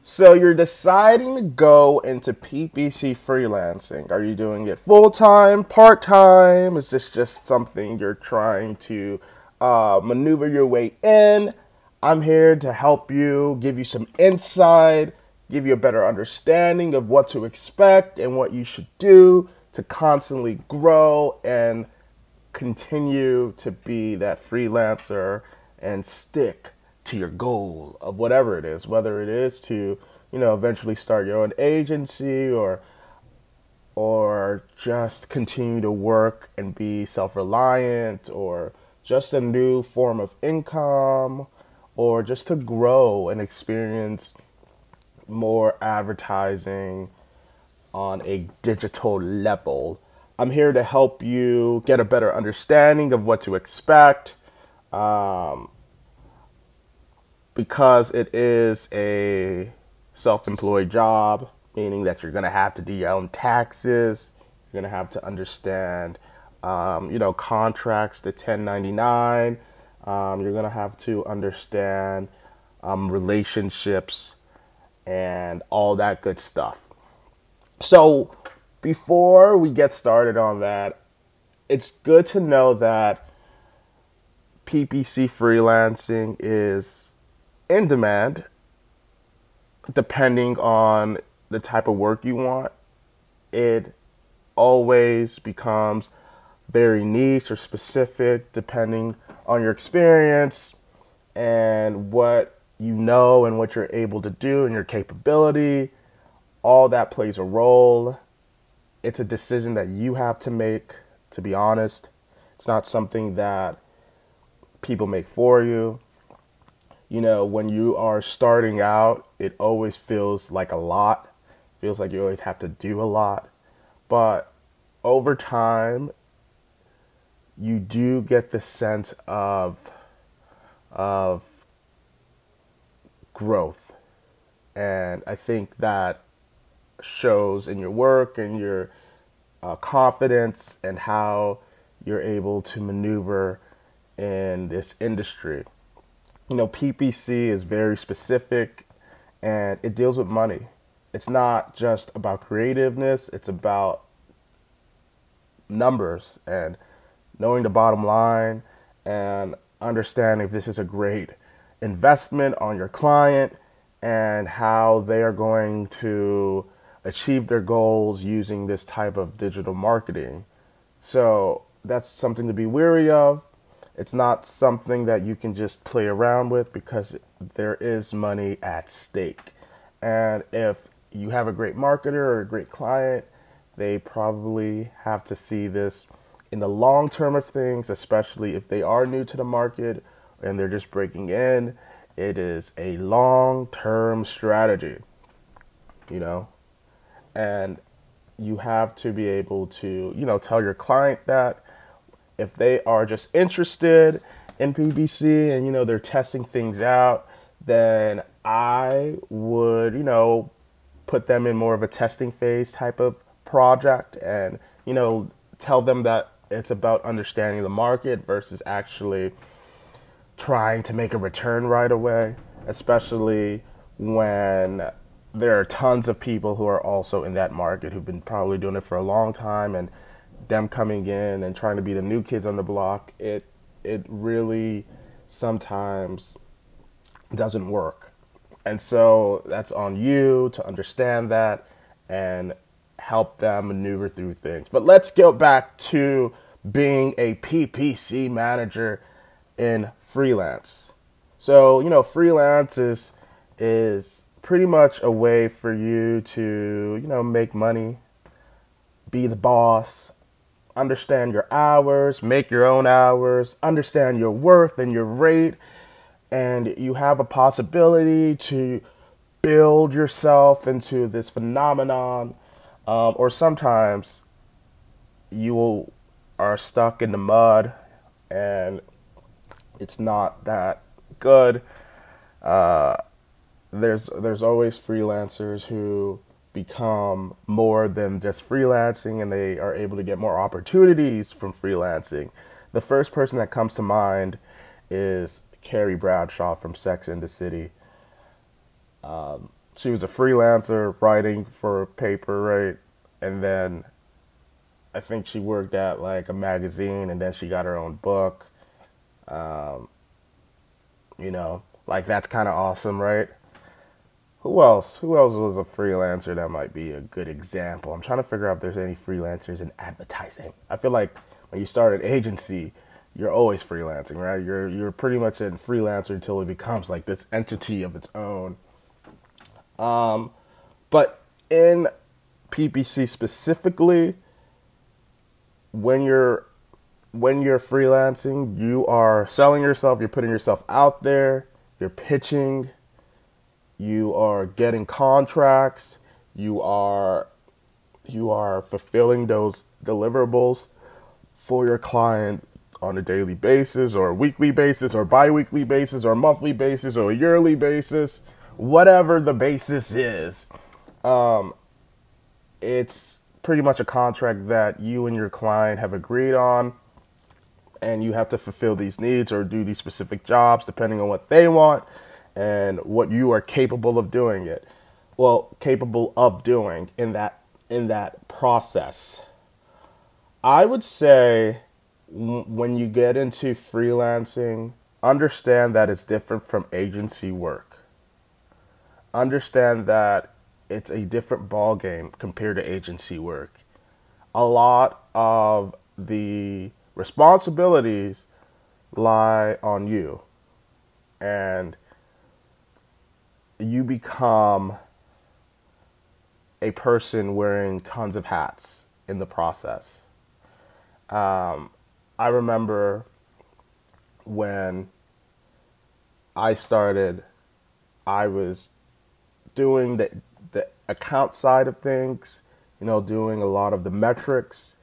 So you're deciding to go into PPC freelancing. Are you doing it full time, part time? Is this just something you're trying to maneuver your way in? I'm here to help you, give you some insight, give you a better understanding of what to expect and what you should do to constantly grow and continue to be that freelancer and stick to your goal of whatever it is, whether it is to, eventually start your own agency or just continue to work and be self-reliant or just a new form of income or just to grow and experience more advertising on a digital level. I'm here to help you get a better understanding of what to expect because it is a self-employed job, meaning that you're going to have to do your own taxes. You're going to have to understand, contracts, the 1099. You're going to have to understand relationships and all that good stuff. So before we get started on that, it's good to know that PPC freelancing is in demand depending on the type of work you want. It always becomes very niche or specific depending on your experience and what you know and what you're able to do and your capability. All that plays a role. It's a decision that you have to make, to be honest. It's not something that people make for you. When you are starting out, it always feels like a lot. It feels like you always have to do a lot. But over time, you do get the sense of growth. And I think that shows in your work and your confidence and how you're able to maneuver in this industry. PPC is very specific and it deals with money. It's not just about creativeness, it's about numbers and knowing the bottom line and understanding if this is a great investment on your client and how they are going to achieve their goals using this type of digital marketing. So that's something to be wary of. It's not something that you can just play around with because there is money at stake. And if you have a great marketer or a great client, they probably have to see this in the long term of things, especially if they are new to the market and they're just breaking in. It is a long-term strategy, and you have to be able to, tell your client that if they are just interested in PPC and, they're testing things out, then I would, put them in more of a testing phase type of project and, tell them that it's about understanding the market versus actually trying to make a return right away, especially when there are tons of people who are also in that market who've been probably doing it for a long time, and them coming in and trying to be the new kids on the block, it really sometimes doesn't work. And so that's on you to understand that and help them maneuver through things. But let's go back to being a PPC manager in freelance. So, freelance is pretty much a way for you to, make money, be the boss, understand your hours, make your own hours, understand your worth and your rate, and you have a possibility to build yourself into this phenomenon, or sometimes you are stuck in the mud and it's not that good. There's always freelancers who become more than just freelancing and they are able to get more opportunities from freelancing. The first person that comes to mind is Carrie Bradshaw from Sex and the City. she was a freelancer writing for a paper, right? And then I think she worked at like a magazine, and then she got her own book. Um, like that's kind of awesome, right? Who else? Who else was a freelancer that might be a good example? I'm trying to figure out if there's any freelancers in advertising. I feel like when you start an agency, you're always freelancing, right? You're pretty much a freelancer until it becomes like this entity of its own. But in PPC specifically, when you're freelancing, you are selling yourself, you're putting yourself out there, you're pitching, you are getting contracts, you are fulfilling those deliverables for your client on a daily basis or a weekly basis or bi-weekly basis or monthly basis or a yearly basis, whatever the basis is. It's pretty much a contract that you and your client have agreed on, and you have to fulfill these needs or do these specific jobs depending on what they want and what you are capable of doing it. Well, capable of doing in that process. I would say when you get into freelancing, understand that it's different from agency work. Understand that it's a different ball game compared to agency work. A lot of the responsibilities lie on you, and you become a person wearing tons of hats in the process. I remember when I started, I was doing the account side of things, doing a lot of the metrics.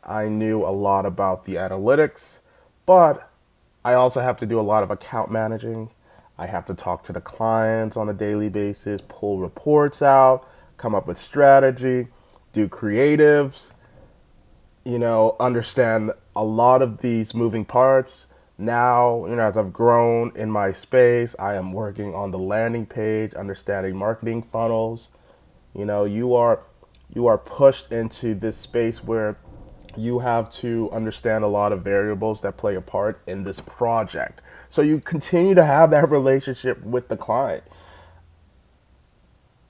I knew a lot about the analytics, but I also have to do a lot of account managing. I have to talk to the clients on a daily basis, pull reports out, come up with strategy, do creatives, understand a lot of these moving parts. Now, as I've grown in my space, I am working on the landing page, understanding marketing funnels. You are pushed into this space where you have to understand a lot of variables that play a part in this project. So you continue to have that relationship with the client.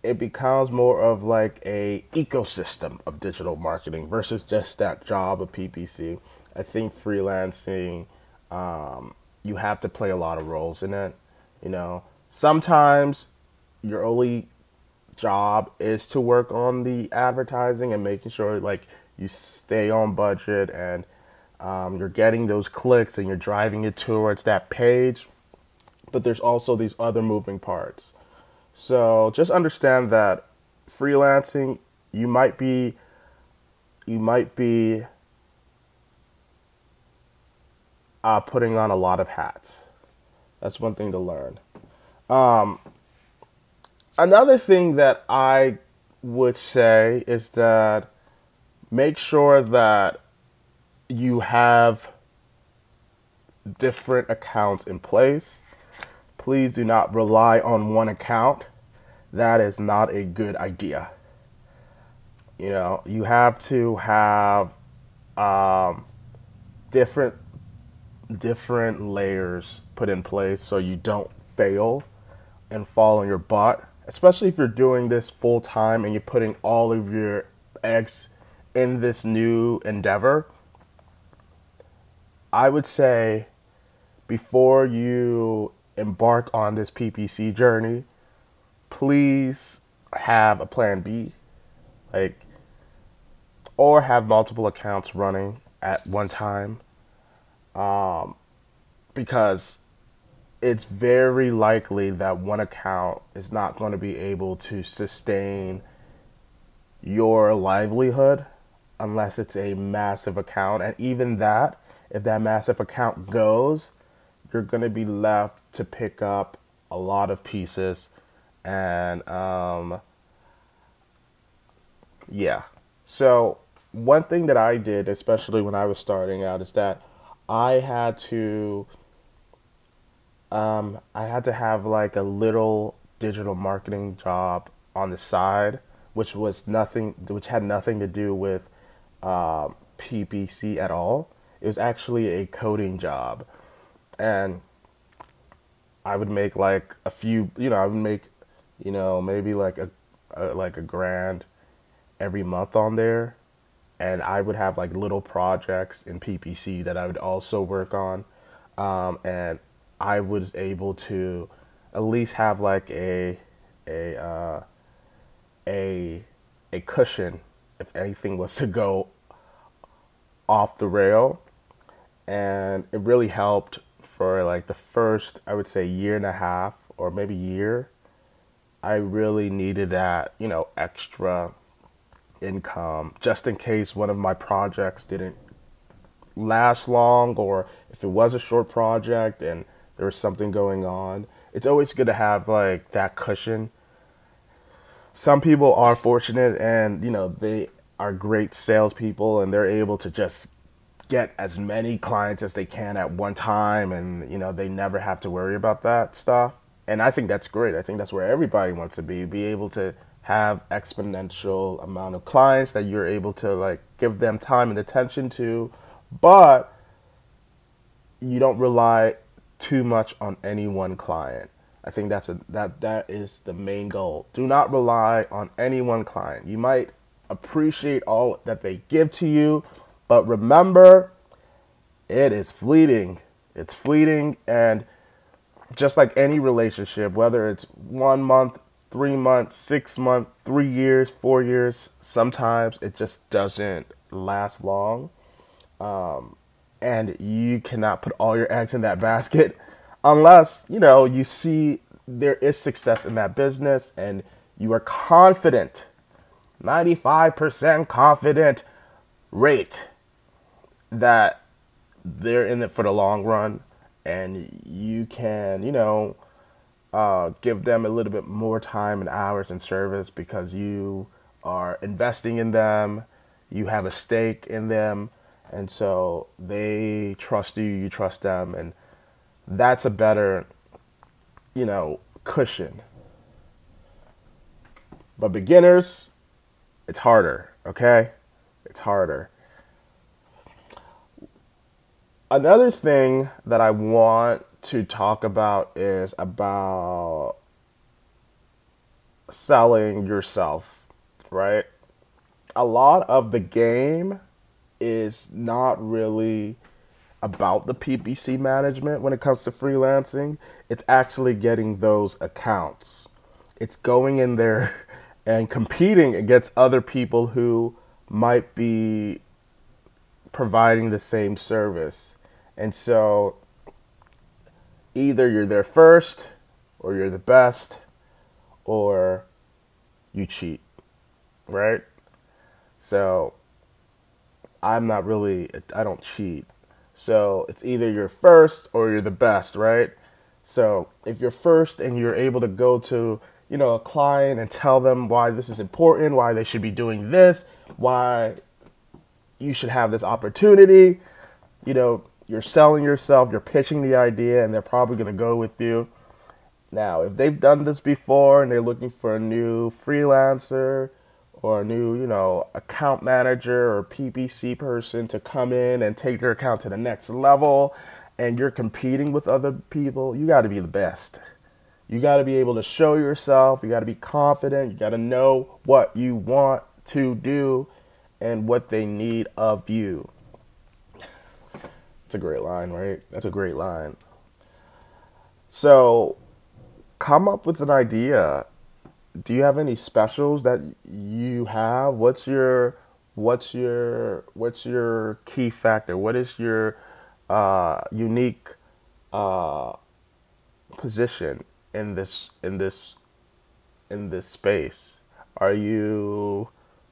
It becomes more of like a ecosystem of digital marketing versus just that job of PPC. I think freelancing, you have to play a lot of roles in it. Sometimes your only job is to work on the advertising and making sure like you stay on budget and you're getting those clicks and you're driving it towards that page. But there's also these other moving parts. So just understand that freelancing, you might be putting on a lot of hats. That's one thing to learn. Another thing that I would say is that make sure that you have different accounts in place. Please do not rely on one account. That is not a good idea. You have to have different layers put in place so you don't fail and fall on your butt, especially if you're doing this full time and you're putting all of your eggs in this new endeavor. I would say before you embark on this PPC journey, please have a plan B, or have multiple accounts running at one time, because it's very likely that one account is not going to be able to sustain your livelihood unless it's a massive account. And even that, if that massive account goes, you're going to be left to pick up a lot of pieces. And yeah. So one thing that I did, especially when I was starting out, is that I had to have like a little digital marketing job on the side, which had nothing to do with PPC at all. It was actually a coding job, and I would make like a few, I would make, maybe like a grand every month on there, and I would have like little projects in PPC that I would also work on, and I was able to at least have like a uh, a cushion if anything was to go off the rail, and it really helped for like the first, I would say, year and a half or maybe year. I really needed that, extra income just in case one of my projects didn't last long, or if it was a short project and there was something going on. It's always good to have like that cushion. Some people are fortunate and, they are great salespeople and they're able to just get as many clients as they can at one time, and, they never have to worry about that stuff. And I think that's great. I think that's where everybody wants to be able to have exponential amount of clients that you're able to like give them time and attention to, but you don't rely too much on any one client. I think that is the main goal. Do not rely on any one client. You might appreciate all that they give to you, but remember, it is fleeting. It's fleeting, and just like any relationship, whether it's 1 month, 3 months, 6 months, 3 years, 4 years, sometimes it just doesn't last long. And you cannot put all your eggs in that basket unless, you see there is success in that business and you are confident, 95% confident rate that they're in it for the long run, and you can, give them a little bit more time and hours and service because you are investing in them, you have a stake in them, and so they trust you, you trust them, and that's a better, cushion. But beginners, it's harder, okay? It's harder. Another thing that I want to talk about is about selling yourself, right? A lot of the game is not really about the PPC management when it comes to freelancing. It's actually getting those accounts. It's going in there and competing against other people who might be providing the same service. And so either you're there first, or you're the best, or you cheat, right? So I don't cheat. So it's either you're first or you're the best, right? So if you're first and you're able to go to, a client and tell them why this is important, why they should be doing this, why you should have this opportunity, you're selling yourself, you're pitching the idea, and they're probably going to go with you. Now, if they've done this before and they're looking for a new freelancer or a new, account manager or PPC person to come in and take their account to the next level, and you're competing with other people, you got to be the best. You got to be able to show yourself. You got to be confident. You got to know what you want to do and what they need of you. It's a great line, right? That's a great line. So come up with an idea. Do you have any specials that you have? What's your key factor? What is your unique position in this space? Are you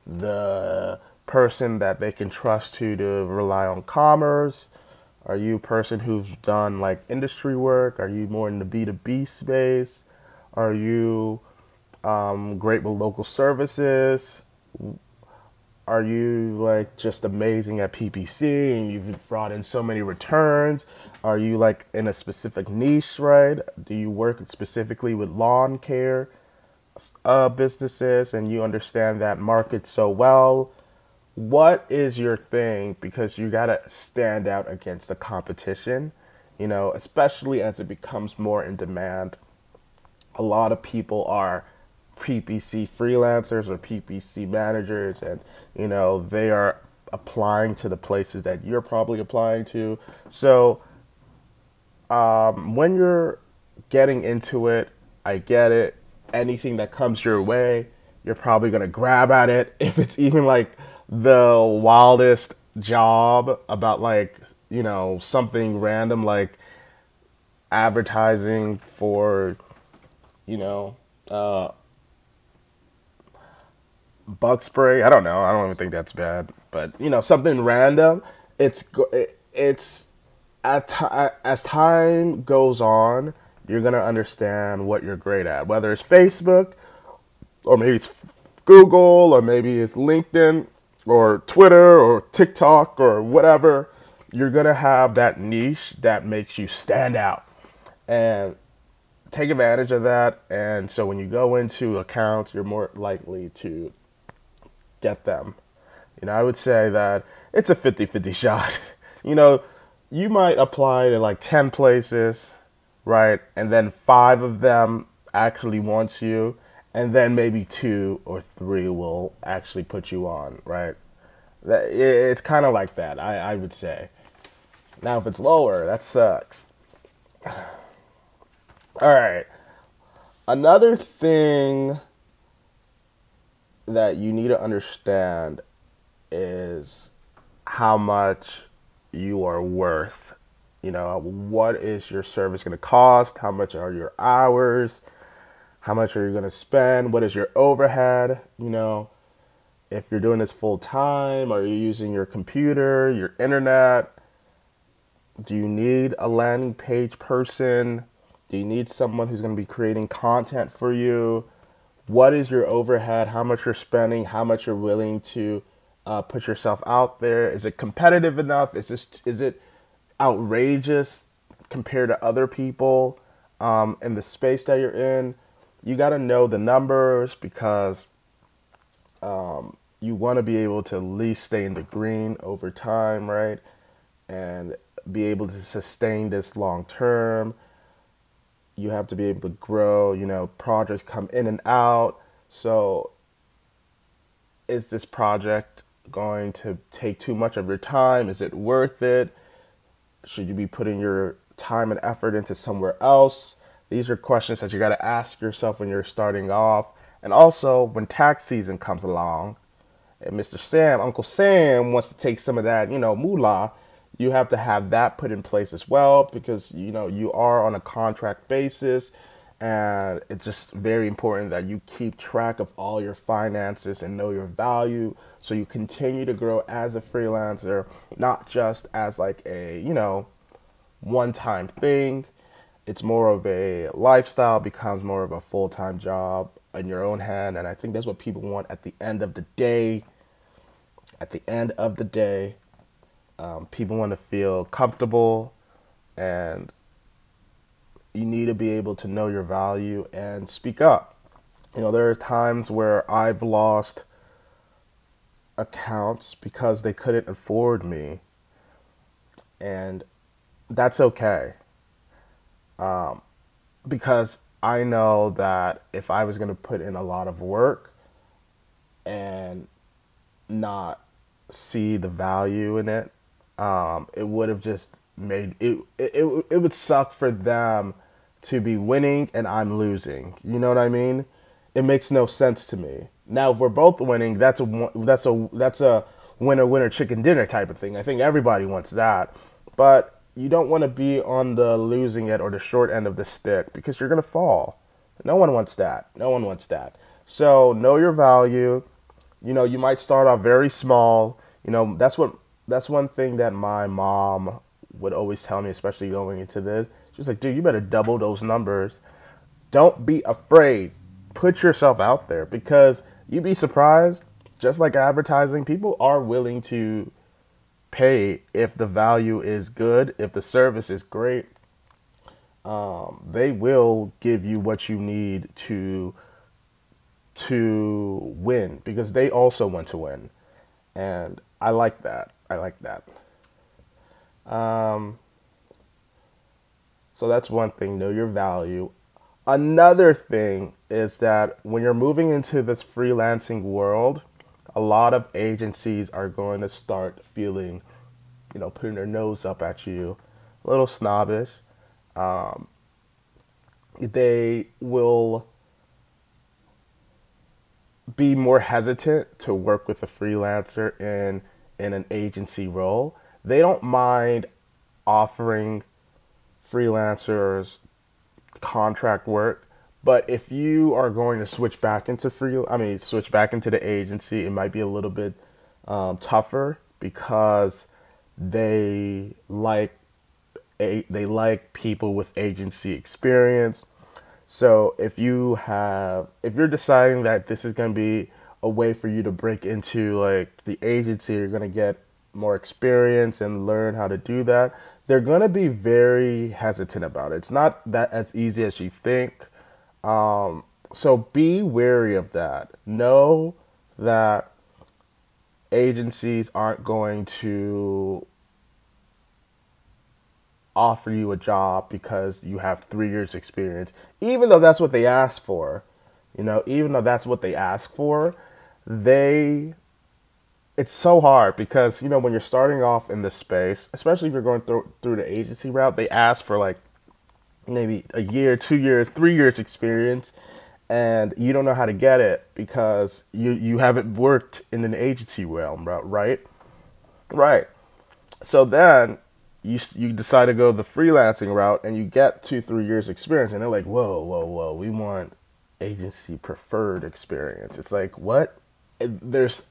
the person that they can trust to rely on commerce? Are you a person who's done like industry work? Are you more in the B2B space? Are you great with local services? Are you like just amazing at PPC and you've brought in so many returns? Are you like in a specific niche, right? Do you work specifically with lawn care? businesses and you understand that market so well, what is your thing? Because you got to stand out against the competition, especially as it becomes more in demand. A lot of people are PPC freelancers or PPC managers, and they are applying to the places that you're probably applying to. So when you're getting into it, I get it. Anything that comes your way, you're probably gonna grab at it. If it's even like the wildest job about like something random like advertising for you know bug spray. I don't know. I don't even think that's bad. But something random. It's as time goes on, you're gonna understand what you're great at. Whether it's Facebook, or maybe it's Google, or maybe it's LinkedIn, or Twitter, or TikTok, or whatever. You're gonna have that niche that makes you stand out, and take advantage of that. And so when you go into accounts, you're more likely to get them. I would say that it's a 50-50 shot. You might apply to like 10 places, right? And then 5 of them actually wants you, and then maybe 2 or 3 will actually put you on, right? It's kind of like that, I would say. Now, if it's lower, that sucks. All right. Another thing that you need to understand is how much you are worth. What is your service going to cost? How much are your hours? How much are you going to spend? What is your overhead? If you're doing this full time, are you using your computer, your internet? Do you need a landing page person? Do you need someone who's going to be creating content for you? What is your overhead? How much you're spending? How much you're willing to put yourself out there? Is it competitive enough? Is it outrageous compared to other people in the space that you're in? You got to know the numbers, because you want to be able to at least stay in the green over time, right? And be able to sustain this long term. You have to be able to grow, projects come in and out. So is this project going to take too much of your time? Is it worth it? Should you be putting your time and effort into somewhere else? These are questions that you got to ask yourself when you're starting off. And also when tax season comes along and Mr. Sam, Uncle Sam wants to take some of that, moolah, you have to have that put in place as well, because, you are on a contract basis, and it's just very important that you keep track of all your finances and know your value, so you continue to grow as a freelancer, not just as like a, one-time thing. It's more of a lifestyle, becomes more of a full-time job in your own hand. And I think that's what people want at the end of the day. At the end of the day, people want to feel comfortable, and you need to be able to know your value and speak up. There are times where I've lost accounts because they couldn't afford me, and that's okay. Because I know that if I was going to put in a lot of work and not see the value in it, it would have just made it, it would suck for them to be winning and I'm losing. You know what I mean? It makes no sense to me. Now, if we're both winning, that's a winner chicken dinner type of thing. I think everybody wants that. But you don't want to be on the losing it or the short end of the stick, because you're going to fall. No one wants that. No one wants that. So know your value. You might start off very small. That's one thing that my mom would always tell me, especially going into this. She was like, dude, you better double those numbers. Don't be afraid. Put yourself out there, because you'd be surprised. Just like advertising, people are willing to pay if the value is good, if the service is great. They will give you what you need to to win because they also want to win. And I like that. I like that. So that's one thing, know your value. Another thing is that when you're moving into this freelancing world, a lot of agencies are going to start feeling, putting their nose up at you, a little snobbish. They will be more hesitant to work with a freelancer in an agency role. They don't mind offering freelancers contract work, but if you are going to switch back into the agency, it might be a little bit tougher because they like they like people with agency experience. So if you're deciding that this is going to be a way for you to break into like the agency, you're going to get more experience and learn how to do that. They're going to be very hesitant about it. It's not that as easy as you think. So be wary of that. Know that agencies aren't going to offer you a job because you have 3 years experience, even though that's what they ask for. Even though that's what they ask for, it's so hard because, when you're starting off in this space, especially if you're going through the agency route, they ask for like maybe a year, 2 years, 3 years experience, and you don't know how to get it because you haven't worked in an agency realm, right? Right. So then you decide to go the freelancing route and you get 2-3 years experience and they're like, whoa, we want agency preferred experience. It's like, what? There's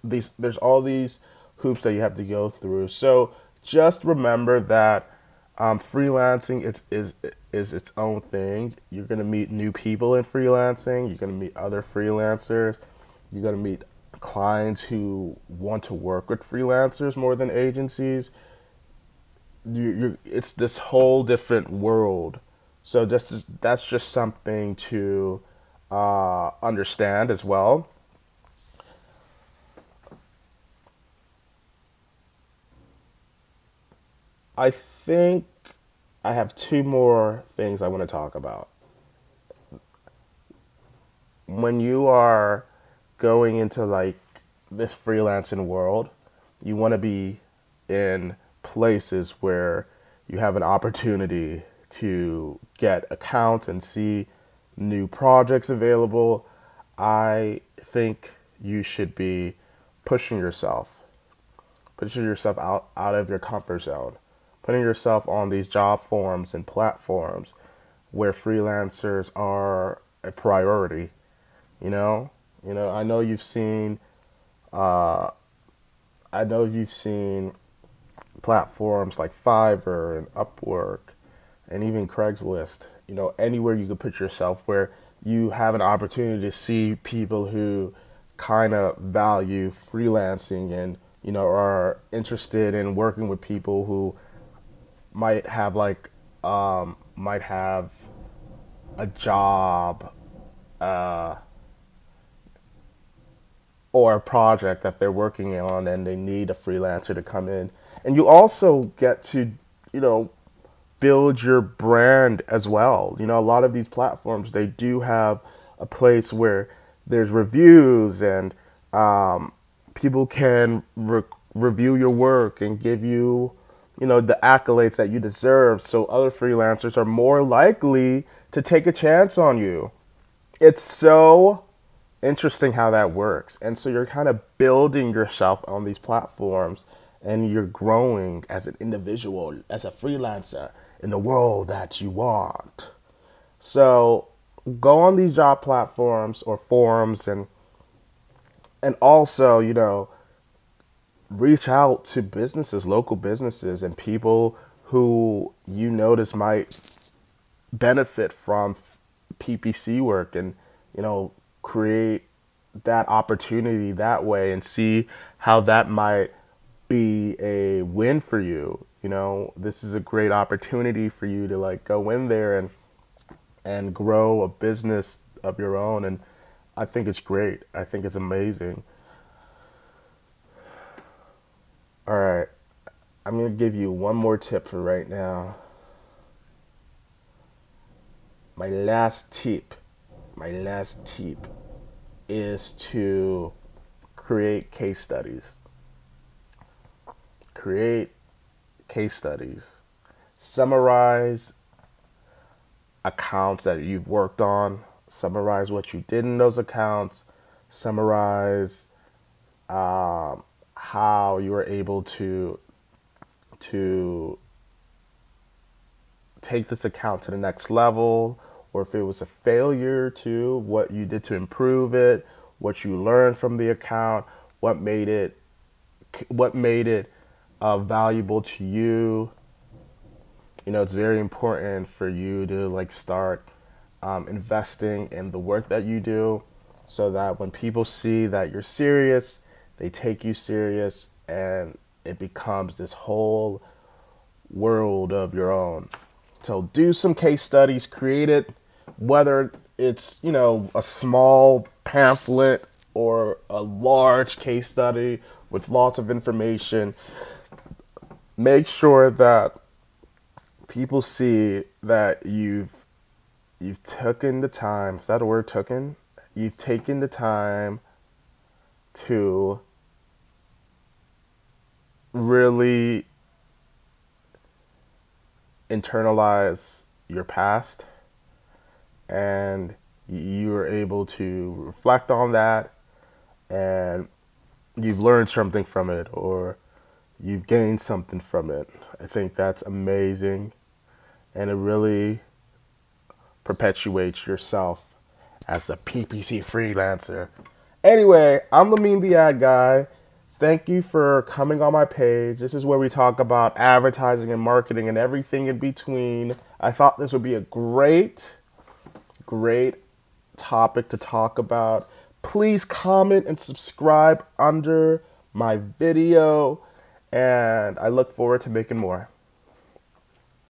all these hoops that you have to go through. So just remember that freelancing is its own thing. You're gonna meet new people in freelancing. You're gonna meet other freelancers. You're gonna meet clients who want to work with freelancers more than agencies. It's this whole different world. So that's just something to understand as well. I think I have two more things I want to talk about. When you are going into like this freelancing world, you want to be in places where you have an opportunity to get accounts and see new projects available. I think you should be pushing yourself, out of your comfort zone, putting yourself on these job forums and platforms where freelancers are a priority. I know you've seen platforms like Fiverr and Upwork and even Craigslist, anywhere you could put yourself where you have an opportunity to see people who kind of value freelancing and, are interested in working with people who might have a job or a project that they're working on and they need a freelancer to come in. And you also get to, build your brand as well. A lot of these platforms, they do have a place where there's reviews and people can review your work and give you, the accolades that you deserve. So other freelancers are more likely to take a chance on you. It's so interesting how that works. And so you're kind of building yourself on these platforms and you're growing as an individual, as a freelancer in the world that you want. So go on these job platforms or forums and also, reach out to businesses, local businesses and people who you notice might benefit from PPC work and, create that opportunity that way and see how that might be a win for you. This is a great opportunity for you to like go in there and grow a business of your own and I think it's great. I think it's amazing. All right. I'm going to give you one more tip for right now. My last tip, my last tip is to create case studies. Create case studies. Summarize accounts that you've worked on. Summarize what you did in those accounts. Summarize how you were able to take this account to the next level, or if it was a failure to what you did to improve it, what you learned from the account, what made it valuable to you. You know, it's very important for you to like start investing in the work that you do, so that when people see that you're serious, they take you serious, and it becomes this whole world of your own. So do some case studies, create it, whether it's, you know, a small pamphlet or a large case study with lots of information. Make sure that people see that you've taken the time. Is that a word, taken? You've taken the time to really internalize your past, and you are able to reflect on that, and you've learned something from it, or you've gained something from it. I think that's amazing, and it really perpetuates yourself as a PPC freelancer. Anyway, I'm Lamin the Ad Guy. Thank you for coming on my page. This is where we talk about advertising and marketing and everything in between. I thought this would be a great topic to talk about. Please comment and subscribe under my video, and I look forward to making more.